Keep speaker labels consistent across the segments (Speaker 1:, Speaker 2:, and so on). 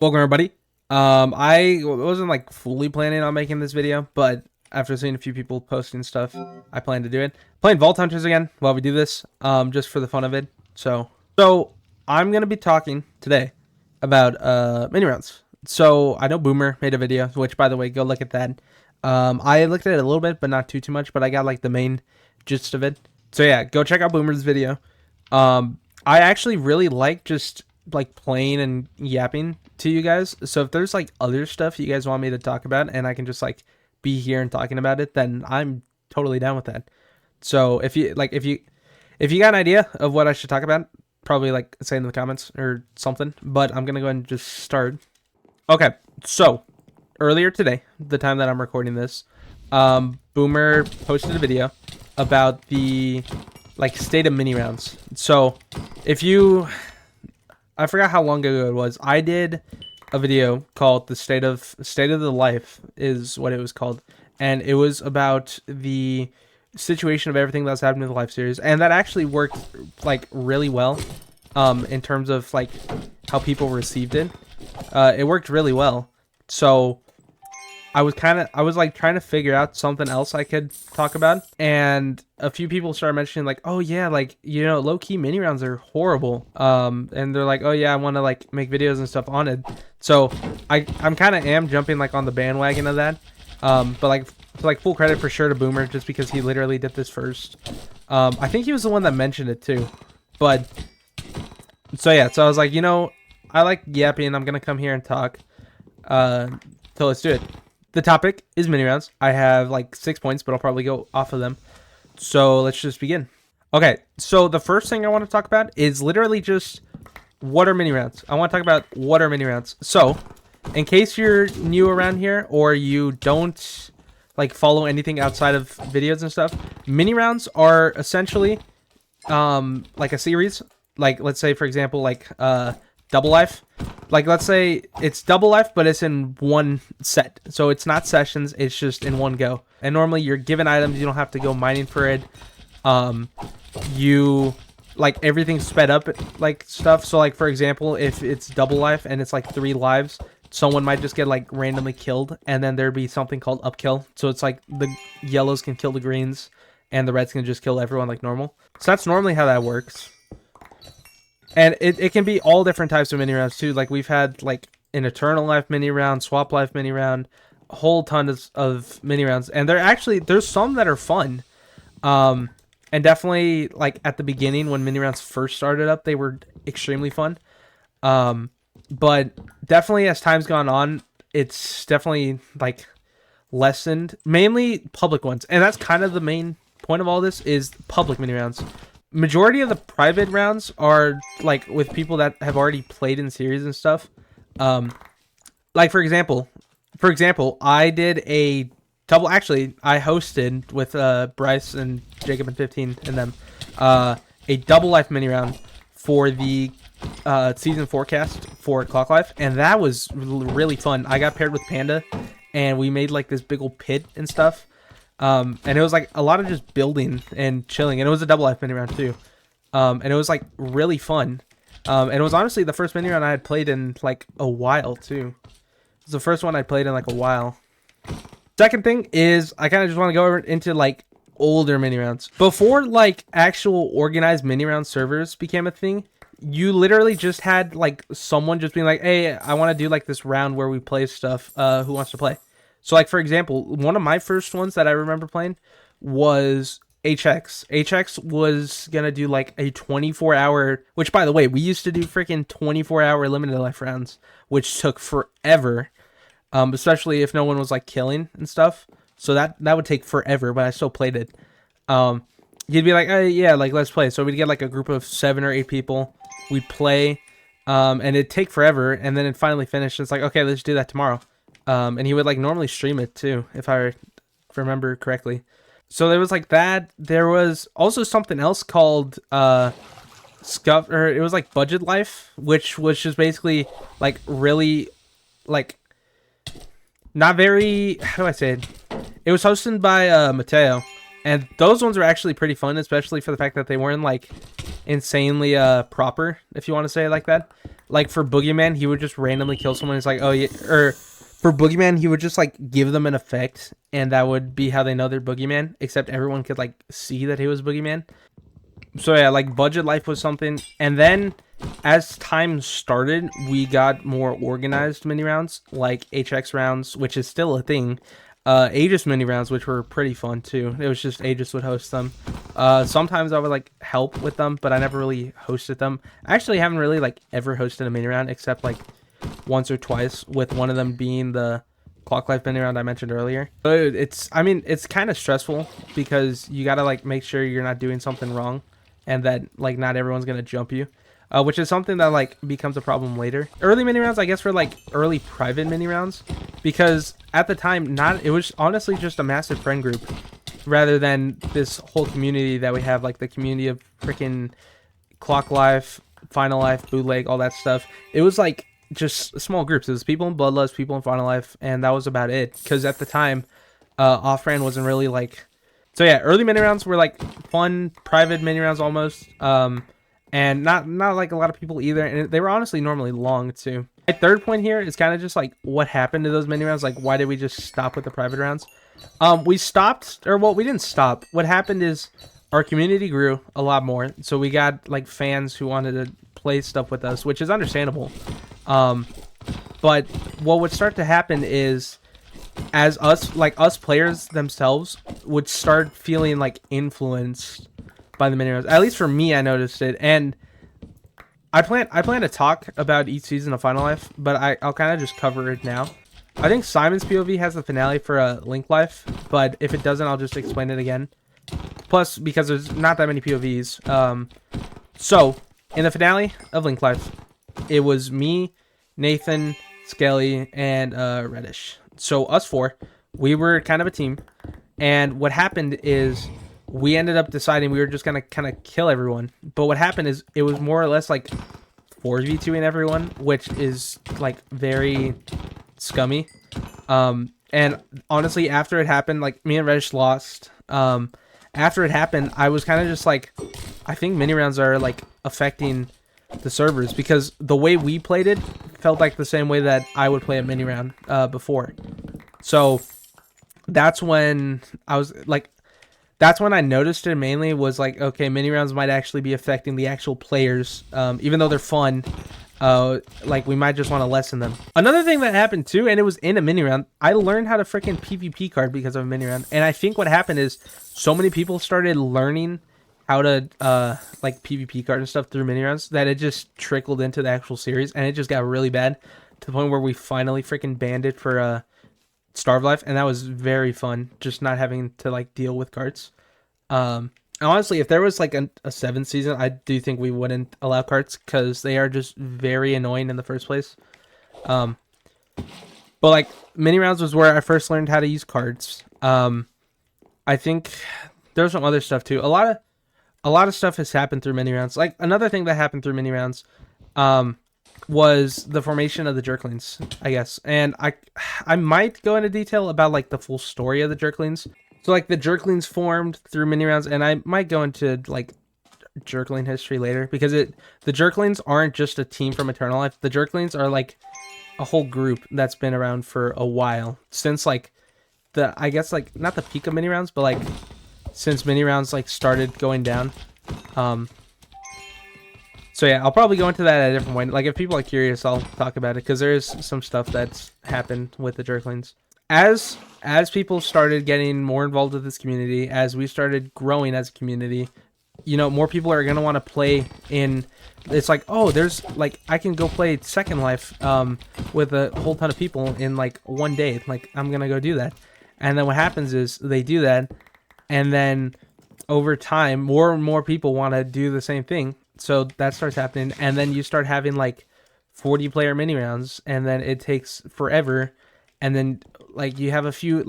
Speaker 1: Welcome everybody. I wasn't like fully planning on making this video, but after seeing a few people posting stuff, I plan to do it. Playing Vault Hunters again while we do this, just for the fun of it. So I'm gonna be talking today about mini rounds. So I know Boomer made a video, which by the way, go look at that. I looked at it a little bit, but not too much. But I got like the main gist of it. So yeah, go check out Boomer's video. I actually really like just like playing and yapping to you guys. So if there's like other stuff you guys want me to talk about and I can just like be here and talking about it, then I'm totally down with that. So if you got an idea of what I should talk about, probably like say in the comments or something. But I'm gonna go ahead and just start. Okay, so earlier today, the time that I'm recording this, Boomer posted a video about the like state of mini rounds. So if you, I forgot how long ago it was. I did a video called the state of the life is what it was called, and it was about the situation of everything that's happened in the life series, and that actually worked like really well, in terms of like how people received it. It worked really well. So I was like trying to figure out something else I could talk about, and a few people started mentioning like, oh yeah, like, you know, low-key mini rounds are horrible. And they're like, oh yeah, I want to like make videos and stuff on it. So I'm kind of am jumping like on the bandwagon of that. But like full credit for sure to Boomer, just because he literally did this first. I think he was the one that mentioned it too. But so yeah, so I was like, you know, I like yapping. I'm gonna come here and talk. So let's do it. The topic is mini rounds. I have like 6 points, but I'll probably go off of them. So let's just begin. Okay, so the first thing I want to talk about is literally just what are mini rounds. I want to talk about what are mini rounds. So, in case you're new around here or you don't like follow anything outside of videos and stuff, mini rounds are essentially like a series. Like let's say for example like double life. Like let's say it's double life, but it's in one set. So it's not sessions, it's just in one go. And normally you're given items, you don't have to go mining for it. You like everything's sped up like stuff. So like for example, if it's double life and it's like 3 lives, someone might just get like randomly killed, and then there'd be something called upkill. So it's like the yellows can kill the greens and the reds can just kill everyone like normal. So that's normally how that works. And it can be all different types of mini rounds too. Like we've had like an eternal life mini round, swap life mini round, a whole ton of mini rounds. And there's some that are fun. And definitely like at the beginning when mini rounds first started up, they were extremely fun. But definitely as time's gone on, it's definitely like lessened, mainly public ones. And that's kind of the main point of all this is public mini rounds. Majority of the private rounds are like with people that have already played in series and stuff. Like for example, I did a double. Actually, I hosted with Bryce and Jacob and 15 and them a double life mini round for the season forecast for Clock Life, and that was really fun. I got paired with Panda, and we made like this big old pit and stuff. And it was like a lot of just building and chilling, and it was a double life mini round too. And it was like really fun. And it was honestly the first mini round I had played in like a while too. It was the first one I played in like a while. Second thing is I kind of just want to go over into like older mini rounds. Before like actual organized mini round servers became a thing, you literally just had like someone just being like, hey, I want to do like this round where we play stuff. Who wants to play? So, like, for example, one of my first ones that I remember playing was HX. HX was going to do, like, a 24-hour... Which, by the way, we used to do freaking 24-hour limited life rounds, which took forever, especially if no one was, like, killing and stuff. So that would take forever, but I still played it. You'd be like, hey, yeah, like, let's play. So we'd get, like, a group of 7 or 8 people. We'd play, and it'd take forever, and then it finally finished. It's like, okay, let's do that tomorrow. And he would like normally stream it too, if I remember correctly. So there was like that. There was also something else called Scuff, or it was like Budget Life, which was just basically like really like not very, how do I say it? It was hosted by Mateo, and those ones were actually pretty fun, especially for the fact that they weren't like insanely proper, if you want to say it like that. Like for Boogeyman, he would just randomly kill someone. It's like, oh yeah, or for Boogeyman, he would just like give them an effect, and that would be how they know they're Boogeyman. Except everyone could like see that he was Boogeyman. So yeah, like budget life was something, and then as time started, we got more organized mini rounds, like HX rounds, which is still a thing. Aegis mini rounds, which were pretty fun too. It was just Aegis would host them. Sometimes I would like help with them, but I never really hosted them. I actually haven't really like ever hosted a mini round except like once or twice, with one of them being the Clock Life mini round I mentioned earlier. But I mean, it's kind of stressful because you gotta like make sure you're not doing something wrong, and that like not everyone's gonna jump you. Which is something that like becomes a problem later. Early mini rounds, I guess, for like early private mini rounds, because at the time, it was honestly just a massive friend group, rather than this whole community that we have, like the community of freaking Clock Life, Final Life, Bootleg, all that stuff. It was like just small groups. It was people in Bloodlust, people in Final Life, and that was about it. Because at the time, off-brand wasn't really like. So yeah, early mini rounds were like fun private mini rounds almost. And not like a lot of people either, and they were honestly normally long too. My third point here is kind of just like what happened to those mini rounds. Like, why did we just stop with the private rounds? We stopped, or well, we didn't stop. What happened is our community grew a lot more, so we got like fans who wanted to play stuff with us, which is understandable. But what would start to happen is, as us players themselves would start feeling like influenced by the mini rounds. At least for me, I noticed it, and I plan to talk about each season of Final Life, but I'll kind of just cover it now. I think Simon's POV has the finale for Link Life, but if it doesn't, I'll just explain it again. Plus, because there's not that many POVs. So in the finale of Link Life, it was me, Nathan, Skelly, and Reddish. So us four, we were kind of a team, and what happened is, we ended up deciding we were just gonna kind of kill everyone. But what happened is it was more or less like 4v2ing everyone, which is like very scummy. And honestly, after it happened, like me and Reddish lost. After it happened, I was kind of just like, I think mini rounds are like affecting the servers, because the way we played it felt like the same way that I would play a mini round before. So that's when I was like. That's when I noticed it mainly, was like, okay, mini rounds might actually be affecting the actual players, even though they're fun. Like, we might just want to lessen them. Another thing that happened too, and it was in a mini round, I learned how to freaking PvP card because of a mini round. And I think what happened is so many people started learning how to like PvP card and stuff through mini rounds that it just trickled into the actual series, and it just got really bad to the point where we finally freaking banned it for Starve Life, and that was very fun, just not having to like deal with carts. And honestly, if there was like a 7th season, I do think we wouldn't allow carts, because they are just very annoying in the first place. But like mini rounds was where I first learned how to use cards. I think there's some other stuff too. A lot of stuff has happened through mini rounds. Like another thing that happened through mini rounds was the formation of the Jerklings, I guess. And I might go into detail about like the full story of the Jerklings. So like the Jerklings formed through mini rounds, and I might go into like Jerkling history later, because the Jerklings aren't just a team from Eternal Life. The Jerklings are like a whole group that's been around for a while, since like I guess like not the peak of mini rounds, but like since mini rounds like started going down. So yeah, I'll probably go into that at a different point. Like if people are curious, I'll talk about it, because there is some stuff that's happened with the Jerklings. As people started getting more involved with this community, as we started growing as a community, you know, more people are gonna want to play in. It's like, oh, there's like, I can go play Second Life with a whole ton of people in like one day. Like, I'm gonna go do that. And then what happens is they do that, and then over time, more and more people want to do the same thing. So that starts happening, and then you start having like 40-player mini rounds, and then it takes forever. And then like you have a few,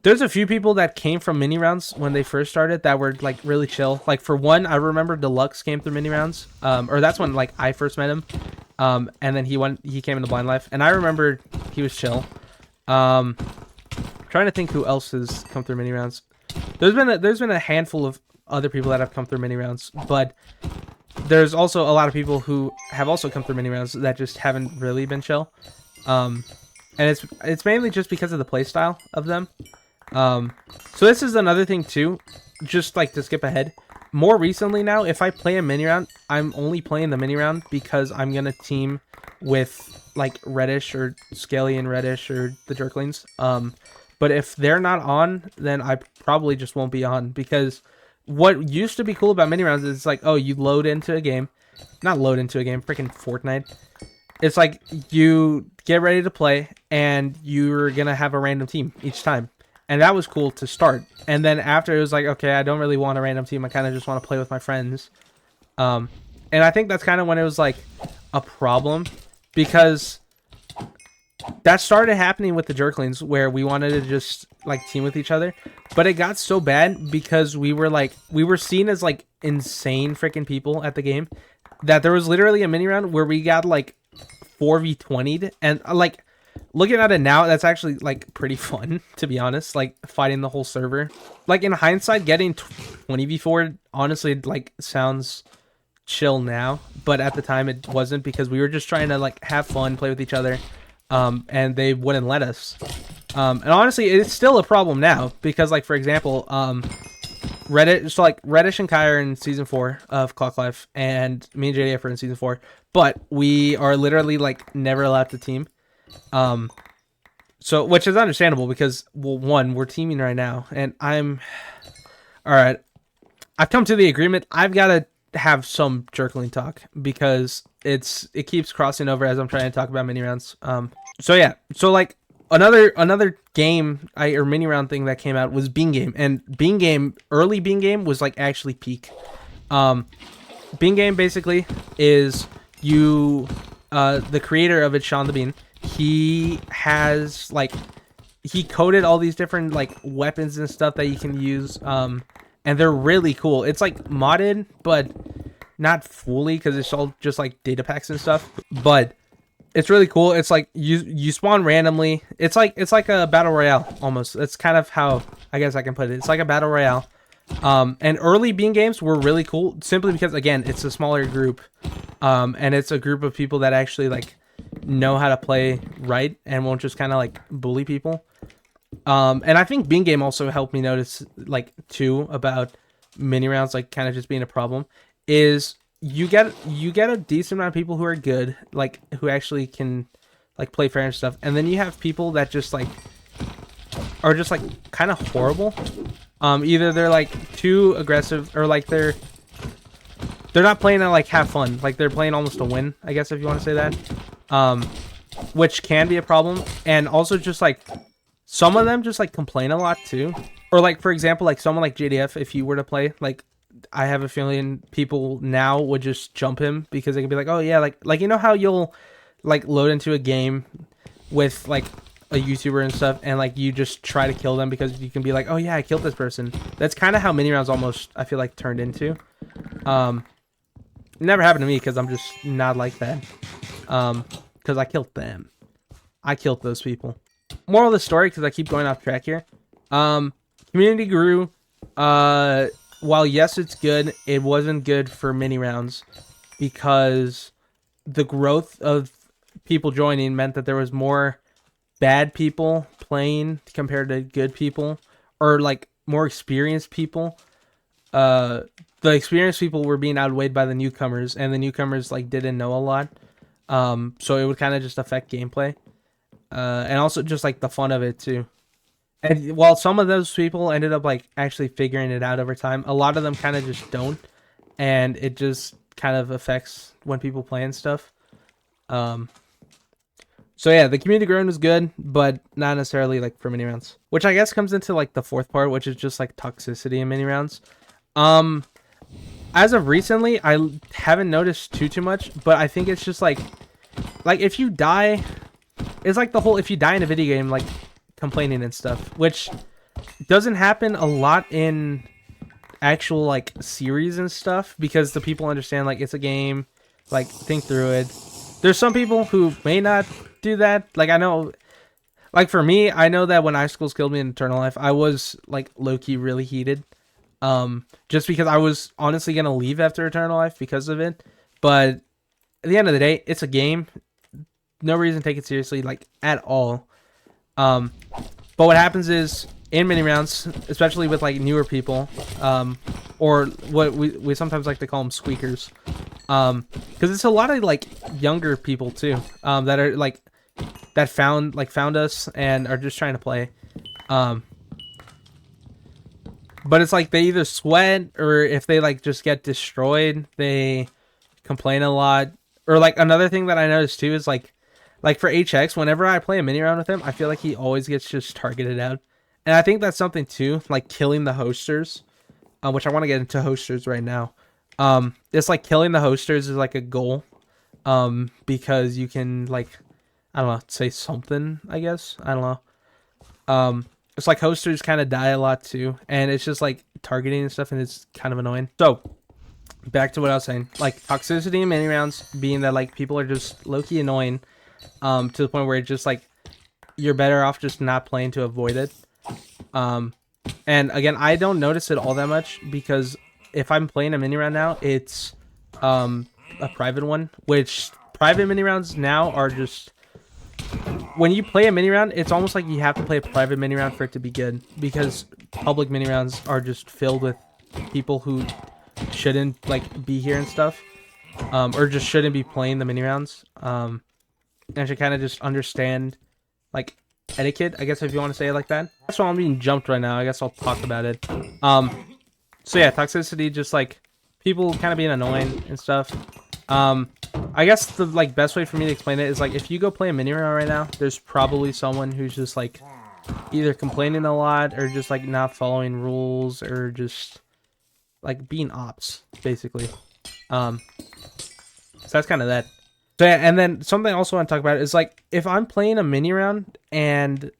Speaker 1: there's a few people that came from mini rounds when they first started that were like really chill. Like for one, I remember Deluxe came through mini rounds, or that's when like I first met him. And then he came into Blind Life, and I remember he was chill. Trying to think who else has come through mini rounds. There's been a handful of other people that have come through mini rounds, but there's also a lot of people who have also come through mini rounds that just haven't really been chill. And it's mainly just because of the play style of them. So this is another thing too, just like to skip ahead. More recently now, if I play a mini round, I'm only playing the mini round because I'm gonna team with like Reddish or Scaly and Reddish or the Jerklings. But if they're not on, then I probably just won't be on, because what used to be cool about mini rounds is like, oh, you load into a game, not load into a game, freaking Fortnite. It's like you get ready to play and you're gonna have a random team each time. And that was cool to start. And then after, it was like, okay, I don't really want a random team. I kind of just want to play with my friends. And I think that's kind of when it was like a problem, because that started happening with the Jerklings, where we wanted to just like team with each other. But it got so bad because we were seen as like insane freaking people at the game, that there was literally a mini round where we got like 4v20'd, and like, looking at it now, that's actually like pretty fun, to be honest, like fighting the whole server. Like in hindsight, getting 20v4 honestly like sounds chill now, but at the time it wasn't, because we were just trying to like have fun, play with each other, and they wouldn't let us. And honestly, it's still a problem now, because like, for example, Reddish and Kai are in season 4 of Clock Life, and me and JDF are in season 4, but we are literally like never allowed to team. So, which is understandable, because, well, one, we're teaming right now, and alright, I've come to the agreement, I've got to have some Jerkling talk, because it keeps crossing over as I'm trying to talk about mini rounds. So yeah, so like, another game, or mini round thing that came out was Bean Game, and Bean Game, early Bean Game was like actually peak. Bean Game basically is the creator of it, Sean the Bean, he has like, he coded all these different like weapons and stuff that you can use, and they're really cool. It's like modded, but not fully, because it's all just like data packs and stuff, but it's really cool. It's like you spawn randomly. It's like a battle royale almost. That's kind of how I guess I can put it. It's like a battle royale. And early Bean games were really cool, simply because, again, it's a smaller group, and it's a group of people that actually like know how to play right and won't just kind of like bully people. And I think Bean Game also helped me notice, like, too, about mini rounds like kind of just being a problem, is you get a decent amount of people who are good, like, who actually can like play fair and stuff, and then you have people that just like are just like kind of horrible. Either they're like too aggressive, or like they're not playing to like have fun, like they're playing almost to win, I guess, if you want to say that. Which can be a problem. And also just like some of them just like complain a lot too. Or like, for example, like someone like JDF, if you were to play, like, I have a feeling people now would just jump him, because they can be like, oh yeah, like you know how you'll like load into a game with like a YouTuber and stuff, and like you just try to kill them because you can be like, oh yeah, I killed this person. That's kind of how mini rounds almost, I feel like, turned into. Never happened to me, because I'm just not like that. Because I killed them. I killed those people. Moral of the story, because I keep going off track here. Community grew. While yes, it's good, it wasn't good for mini rounds, because the growth of people joining meant that there was more bad people playing compared to good people, or like more experienced people. The experienced people were being outweighed by the newcomers, and the newcomers like didn't know a lot. So it would kind of just affect gameplay, and also just like the fun of it too. And while some of those people ended up like actually figuring it out over time, a lot of them kind of just don't, and it just kind of affects when people play and stuff. So yeah, the community growing was good, but not necessarily like for mini rounds, which I guess comes into like the fourth part, which is just like toxicity in mini rounds. As of recently, I haven't noticed too much, but I think it's just like if you die, it's like the whole, if you die in a video game, like complaining and stuff, which doesn't happen a lot in actual like series and stuff, because the people understand like it's a game, like think through it. There's some people who may not do that. Like I know, like for me, I know that when Icicles killed me in Eternal Life, I was like low-key really heated. Just because I was honestly gonna leave after Eternal Life because of it. But at the end of the day, it's a game. No reason to take it seriously, like, at all. But what happens is in mini rounds, especially with like newer people, or what we sometimes like to call them squeakers, because it's a lot of like younger people too, that are like that found us and are just trying to play. But it's like they either sweat, or if they like just get destroyed, they complain a lot. Or like another thing that I noticed too is like for HX, whenever I play a mini round with him, I feel like he always gets just targeted out. And I think that's something too, like killing the hosters, which I want to get into hosters right now. It's like killing the hosters is like a goal, because you can like, I don't know, say something, I guess. I don't know. It's like hosters kind of die a lot too, and it's just like targeting and stuff, and it's kind of annoying. So back to what I was saying, like toxicity in mini rounds being that like people are just low-key annoying, to the point where it's just like you're better off just not playing to avoid it. And again, I don't notice it all that much because if I'm playing a mini round now, it's a private one, which private mini rounds now are just, when you play a mini round, it's almost like you have to play a private mini round for it to be good, because public mini rounds are just filled with people who shouldn't like be here and stuff, or just shouldn't be playing the mini rounds, and should kind of just understand like etiquette, I guess, if you want to say it like that. That's why I'm being jumped right now. I guess I'll talk about it. So yeah, toxicity, just like people kind of being annoying and stuff. I guess the like best way for me to explain it is like if you go play a mini round right now, there's probably someone who's just like either complaining a lot or just like not following rules or just like being ops, basically. So that's kind of that. So yeah, and then something I also want to talk about is like if I'm playing a mini round and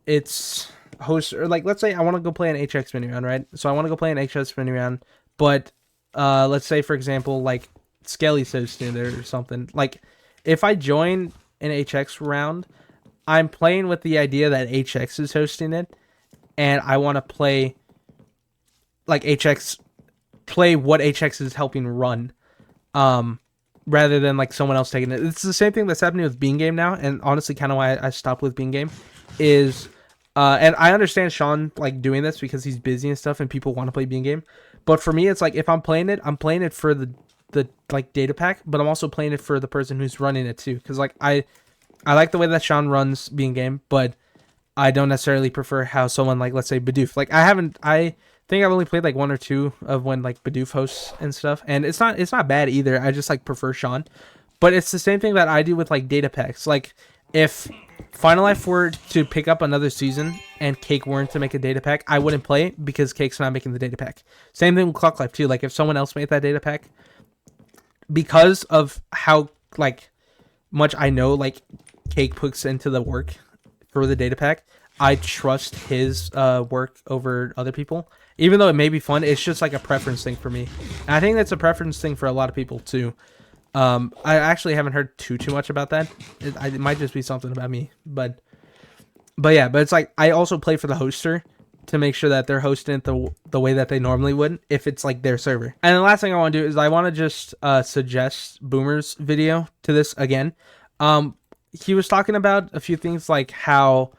Speaker 1: it's host, or like let's say I want to go play an HX mini round, right? So I want to go play an HX mini round, but let's say for example like Skelly's hosting it or something. Like if I join an HX round, I'm playing with the idea that HX is hosting it, and I want to play like HX, play what HX is helping run, rather than like someone else taking it. It's the same thing that's happening with Bean Game now, and honestly kind of why I stopped with Bean Game is, and I understand Sean like doing this because he's busy and stuff and people want to play Bean Game, but for me it's like if I'm playing it for the like data pack, but I'm also playing it for the person who's running it too, because like I like the way that Sean runs Bean Game, but I don't necessarily prefer how someone like, let's say Bidoof, like I think I've only played like one or two of when like Bidoof hosts and stuff, and it's not bad either. I just like prefer Sean. But it's the same thing that I do with like data packs. Like if Final Life were to pick up another season and Cake weren't to make a data pack, I wouldn't play it because Cake's not making the data pack. Same thing with Clock Life too. Like if someone else made that data pack, because of how like much I know like Cake puts into the work for the data pack, I trust his work over other people. Even though it may be fun, it's just like a preference thing for me. And I think that's a preference thing for a lot of people too. I actually haven't heard too much about that. It might just be something about me, but yeah. But it's like I also play for the hoster to make sure that they're hosting it the way that they normally would if it's like their server. And the last thing I want to do is I want to just suggest Boomer's video to this again. He was talking about a few things like how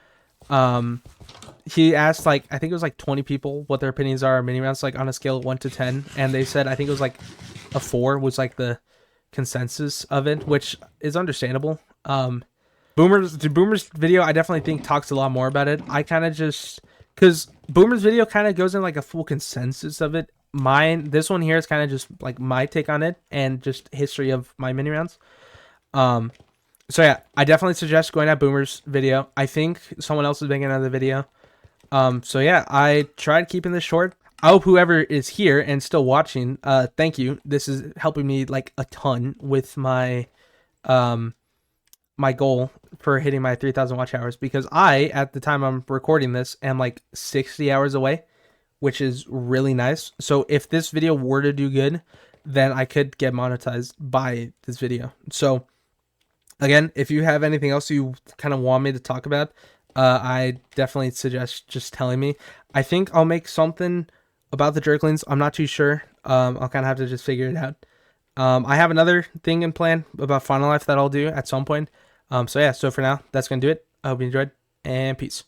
Speaker 1: he asked like I think it was like 20 people what their opinions are on mini rounds, like on a scale of 1 to 10, and they said I think it was like a 4 was like the consensus of it, which is understandable. Boomer's video I definitely think talks a lot more about it. I kind of just, because Boomer's video kind of goes in like a full consensus of it. This one here is kind of just like my take on it and just history of my mini rounds. So yeah, I definitely suggest going at Boomer's video. I think someone else is making another video. So yeah, I tried keeping this short. I hope whoever is here and still watching, thank you. This is helping me like a ton with my my goal for hitting my 3,000 watch hours, because I, at the time I'm recording this, am like 60 hours away, which is really nice. So if this video were to do good, then I could get monetized by this video. So again, if you have anything else you kind of want me to talk about, I definitely suggest just telling me. I think I'll make something About the jerklings, I'm not too sure. I'll kind of have to just figure it out. I have another thing in plan about Final Life that I'll do at some point. So yeah, so for now, that's gonna do it. I hope you enjoyed, and peace.